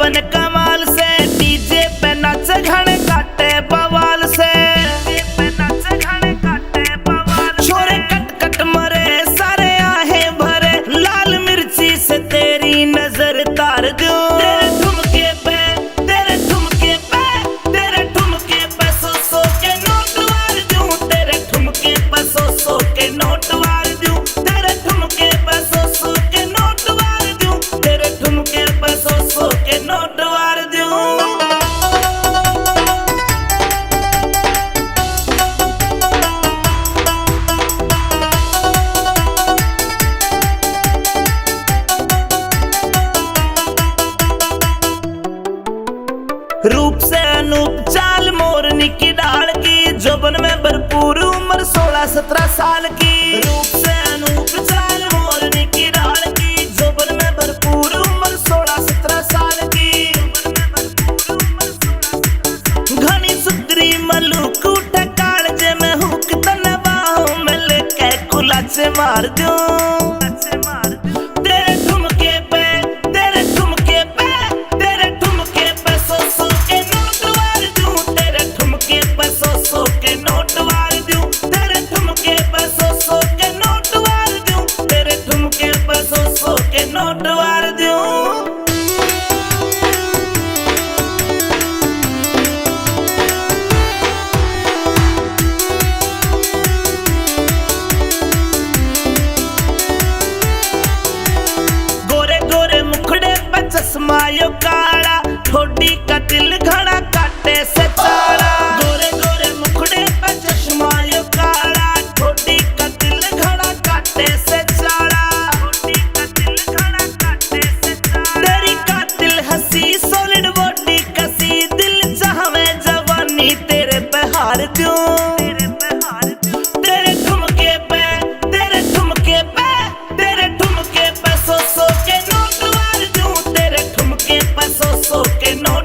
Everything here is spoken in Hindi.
अपन कमाल से, डीजे पे नाच घने काटे बवाल से, छोरे कट कट मरे सारे आहे भरे, लाल मिर्ची से तेरी नजर तार दूं। तेरे ठुमके पे, तेरे ठुमके पे, तेरे ठुमके पे सौ सौ के नोट वार दूं, तेरे ठुमके पे सौ सौ के नोट वार दूं, तेरे ठुमके पे सौ सौ के नोट वार दूं, तेरे ठुमके पे सौ सौ के नोट वार दूं। रूप से अनूप चाल मोरनी की डाल की, जोबन में भरपूर उम्र 16-17 साल की। रूप से अनूप चाल मोरनी की डाल की, जोबन में भरपूर उम्र 16-17 साल की। घनी सुधरी मलूक उठे कालजे में हुक, तने बाहों में लेके कुलाच मार दूं। तेरे ठुमके पे, तेरे ठुमके पे, तेरे ठुमके पे सौ सौ के नोट वार दूं, तेरे ठुमके पे सौ सौ के नोट वार दूं, तेरे ठुमके पे सौ सौ के नोट वार दूं, तेरे ठुमके पे सौ सौ के नोट वार दूं। गोरे गोरे मुखड़े पे चश्मा यो काला, ठोडी का दिल घड़ा काटे से चाला। गोरे गोरे मुखड़े पे चश्मा यो काला, ठोडी का दिल घड़ा काटे से चाला, ठोडी का दिल घड़ा काटे से चाला। तेरी कातिल हंसी सॉलिड बॉडी कसी, दिल चाहवे जवानी तेरे पे हार दूं। तेरे ठुमके पे, तेरे ठुमके पे, तेरे ठुमके पे सौ सौ के नोट वार दूं, तेरे ठुमके पे सौ सौ के नोट